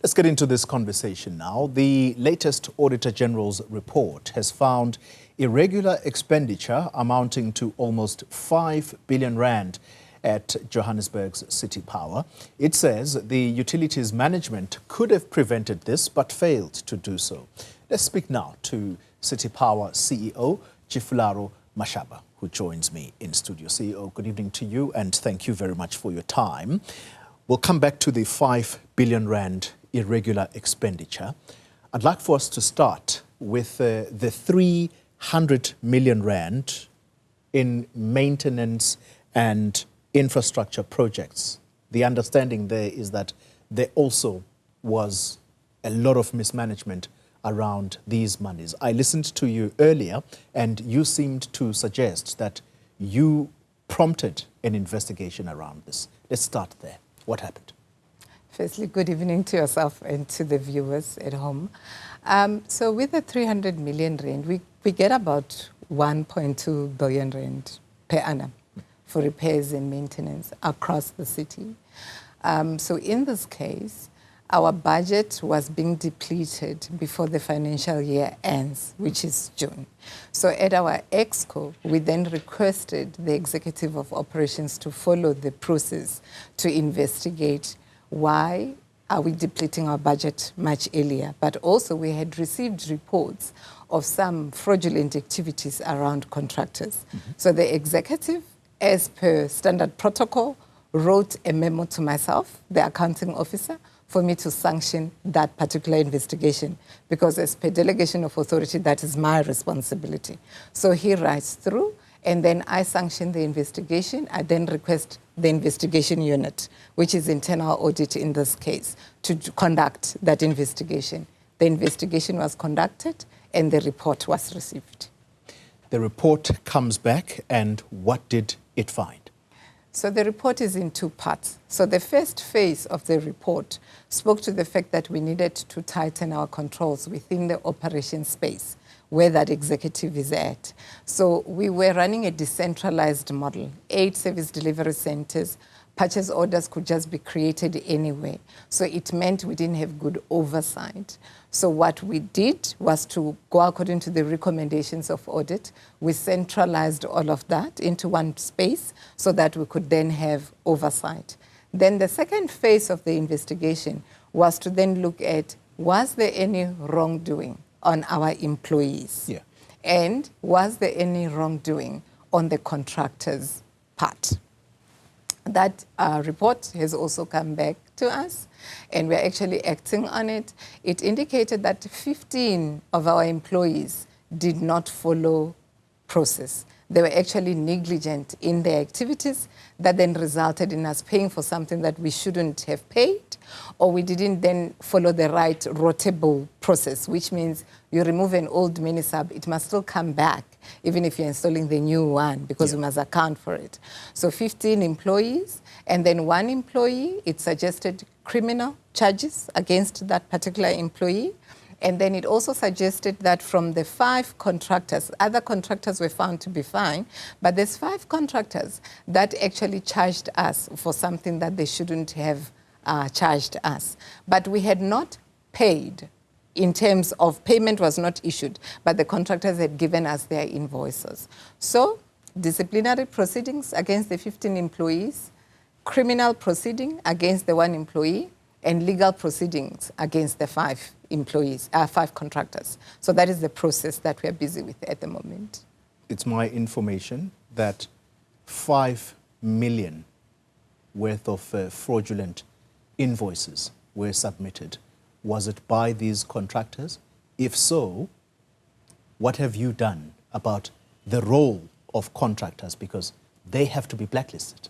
Let's get into this conversation now. The latest Auditor General's report has found irregular expenditure amounting to almost 5 billion rand at Johannesburg's City Power. It says the utilities management could have prevented this but failed to do so. Let's speak now to City Power CEO Chifularo Mashaba, who joins me in studio. CEO, good evening to you and thank you very much for your time. We'll come back to the 5 billion rand irregular expenditure. I'd like for us to start with the 300 million rand in maintenance and infrastructure projects. The understanding there is that there also was a lot of mismanagement around these monies. I listened to you earlier and you seemed to suggest that you prompted an investigation around this. Let's start there. What happened? Firstly, good evening to yourself and to the viewers at home. So with the 300 million rand, we get about 1.2 billion rand per annum for repairs and maintenance across the city. So in this case, our budget was being depleted before the financial year ends, which is June. So at our ExCo, we then requested the Executive of Operations to follow the process to investigate why are we depleting our budget much earlier. But also we had received reports of some fraudulent activities around contractors. So the executive, as per standard protocol, wrote a memo to myself, the accounting officer, for me to sanction that particular investigation, because as per delegation of authority, that is my responsibility. So he writes through, and then I sanction the investigation. I then request the investigation unit, which is internal audit in this case, to conduct that investigation. The investigation was conducted and the report was received. The report comes back and what did it find? So the report is in two parts. So the first phase of the report spoke to the fact that we needed to tighten our controls within the operation space where that executive is at. So we were running a decentralized model, 8 service delivery centers. Purchase orders could just be created anywhere. So it meant we didn't have good oversight. So what we did was to go according to the recommendations of audit. We centralized all of that into one space so that we could then have oversight. Then the second phase of the investigation was to then look at, was there any wrongdoing on our employees? Yeah. And was there any wrongdoing on the contractors' part? That report has also come back to us, and we're actually acting on it. It indicated that 15 of our employees did not follow process. They were actually negligent in their activities that then resulted in us paying for something that we shouldn't have paid, or we didn't then follow the right rotable process, which means you remove an old mini-sub, it must still come back, even if you're installing the new one, because we must account for it. So 15 employees, and then one employee, it suggested criminal charges against that particular employee. And then it also suggested that from the 5 contractors, other contractors were found to be fine, but there's 5 contractors that actually charged us for something that they shouldn't have charged us. But we had not paid, in terms of payment was not issued, but the contractors had given us their invoices. So disciplinary proceedings against the 15 employees, criminal proceeding against the 1 employee, and legal proceedings against the 5 employees, 5 contractors. So that is the process that we are busy with at the moment. It's my information that 5 million worth of fraudulent invoices were submitted. Was it by these contractors? If so, what have you done about the role of contractors, because they have to be blacklisted?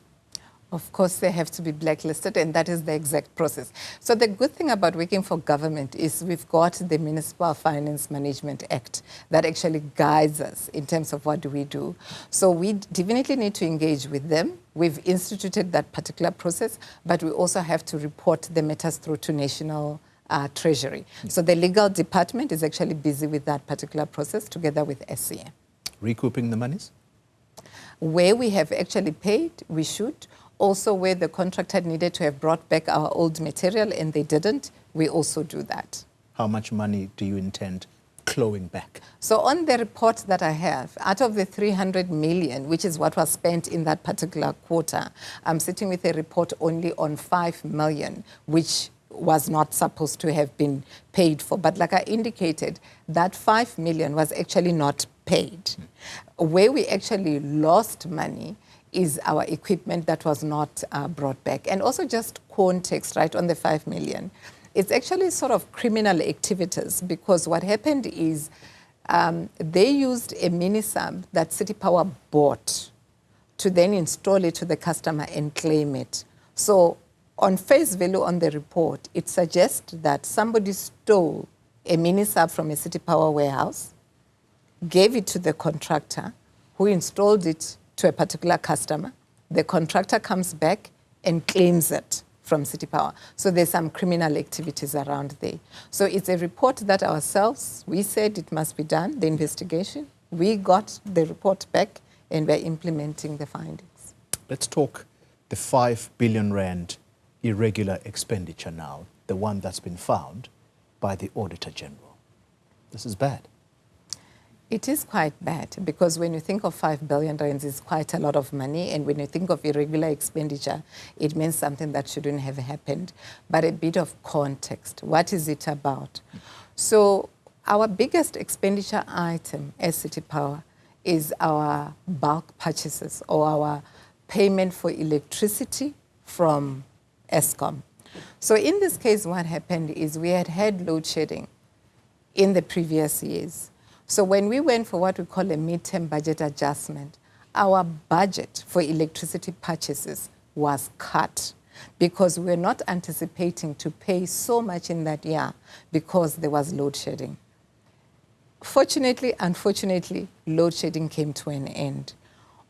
Of course, they have to be blacklisted, and that is the exact process. So the good thing about working for government is we've got the Municipal Finance Management Act that actually guides us in terms of what do we do. So we definitely need to engage with them. We've instituted that particular process, but we also have to report the matters through to National Treasury. So the legal department is actually busy with that particular process together with SCM. Recouping the monies? Where we have actually paid, we should. Also, where the contractor needed to have brought back our old material and they didn't, we also do that. How much money do you intend clawing back? So on the report that I have, out of the 300 million, which is what was spent in that particular quarter, I'm sitting with a report only on 5 million, which was not supposed to have been paid for. But like I indicated, that 5 million was actually not paid. Where we actually lost money is our equipment that was not brought back. And also just context, right, on the 5 million. It's actually sort of criminal activities, because what happened is they used a mini sub that City Power bought to then install it to the customer and claim it. So on face value on the report, it suggests that somebody stole a mini sub from a City Power warehouse, gave it to the contractor, who installed it to a particular customer. The contractor comes back and claims it from City Power. So there's some criminal activities around there. So it's a report that ourselves, we said it must be done, the investigation. We got the report back and we're implementing the findings. Let's talk the 5 billion rand irregular expenditure now, the one that's been found by the Auditor General. This is bad. It is quite bad, because when you think of 5 billion rands, it's quite a lot of money. And when you think of irregular expenditure, it means something that shouldn't have happened. But a bit of context. What is it about? So our biggest expenditure item as City Power is our bulk purchases, or our payment for electricity from Eskom. So in this case, what happened is we had load shedding in the previous years. So when we went for what we call a mid-term budget adjustment, our budget for electricity purchases was cut, because we were not anticipating to pay so much in that year because there was load shedding. Fortunately, unfortunately, load shedding came to an end.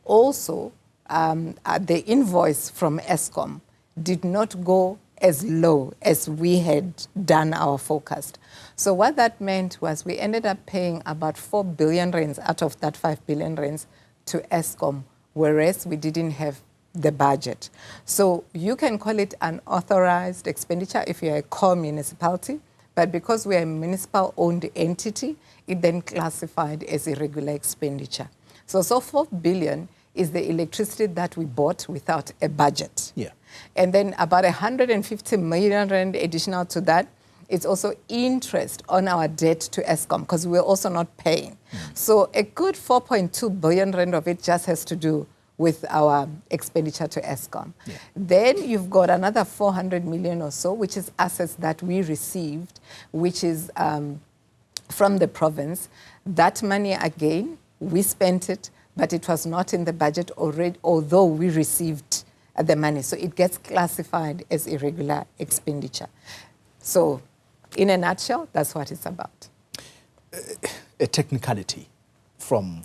Also, the invoice from Eskom did not go as low as we had done our forecast. So what that meant was we ended up paying about 4 billion rands out of that 5 billion rands to Eskom, whereas we didn't have the budget. So you can call it an authorized expenditure if you're a core municipality, but because we're a municipal-owned entity, it then classified as irregular expenditure. So 4 billion is the electricity that we bought without a budget. Yeah. And then about 150 million rand additional to that, it's also interest on our debt to Eskom, because we're also not paying. So a good 4.2 billion rand of it just has to do with our expenditure to Eskom. Yeah. Then you've got another 400 million or so, which is assets that we received, which is from the province. That money, again, we spent it, but it was not in the budget already, although we received the money. So it gets classified as irregular expenditure. So in a nutshell, that's what it's about. A technicality from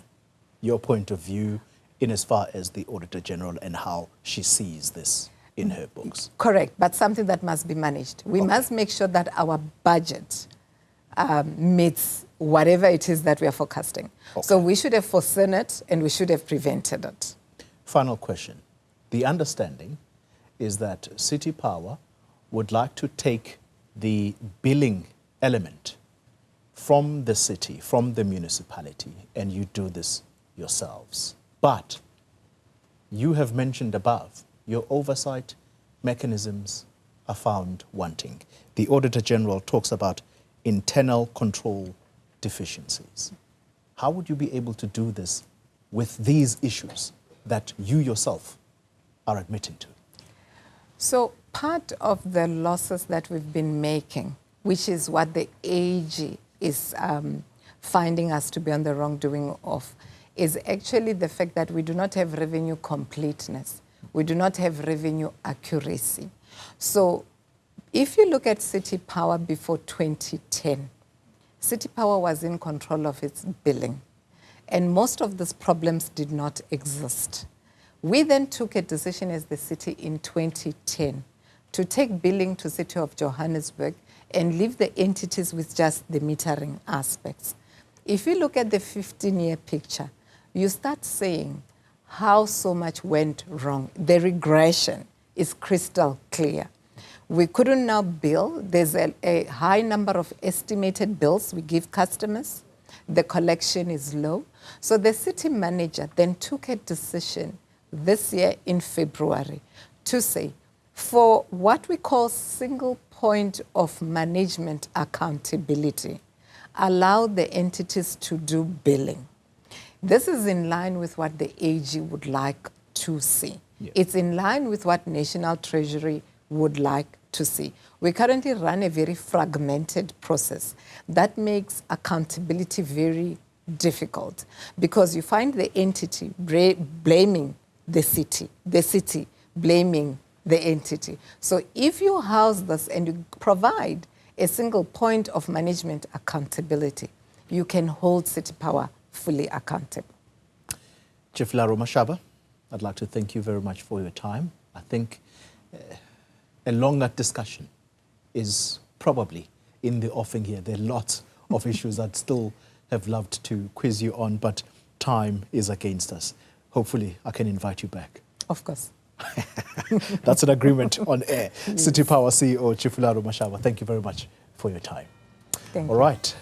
your point of view in as far as the Auditor General and how she sees this in her books. Correct, but something that must be managed. We must make sure that our budget meets whatever it is that we are forecasting. So we should have foreseen it and we should have prevented it. Final question. The understanding is that City Power would like to take the billing element from the city, from the municipality, and you do this yourselves. But you have mentioned above, your oversight mechanisms are found wanting. The Auditor General talks about internal control deficiencies. How would you be able to do this with these issues that you yourself are admitting to? So part of the losses that we've been making, which is what the AG is finding us to be on the wrongdoing of, is actually the fact that we do not have revenue completeness. We do not have revenue accuracy. So if you look at City Power before 2010, City Power was in control of its billing, and most of these problems did not exist. We then took a decision as the city in 2010 to take billing to City of Johannesburg and leave the entities with just the metering aspects. If you look at the 15-year picture, you start seeing how so much went wrong. The regression is crystal clear. We couldn't now bill. There's a high number of estimated bills we give customers. The collection is low. So the city manager then took a decision this year in February to say, for what we call single point of management accountability, allow the entities to do billing. This is in line with what the AG would like to see. Yeah. It's in line with what National Treasury would like to see. We currently run a very fragmented process that makes accountability very difficult because you find the entity blaming the city blaming the entity. So if you house this and you provide a single point of management accountability, you can hold City Power fully accountable. Chief Laro Mashaba, I'd like to thank you very much for your time. I think a longer discussion is probably in the offing here. There are lots of issues I'd still have loved to quiz you on, but time is against us. Hopefully, I can invite you back. Of course. That's an agreement on air. Yes. City Power CEO Chief Laro Mashaba, thank you very much for your time. Thank you. All right.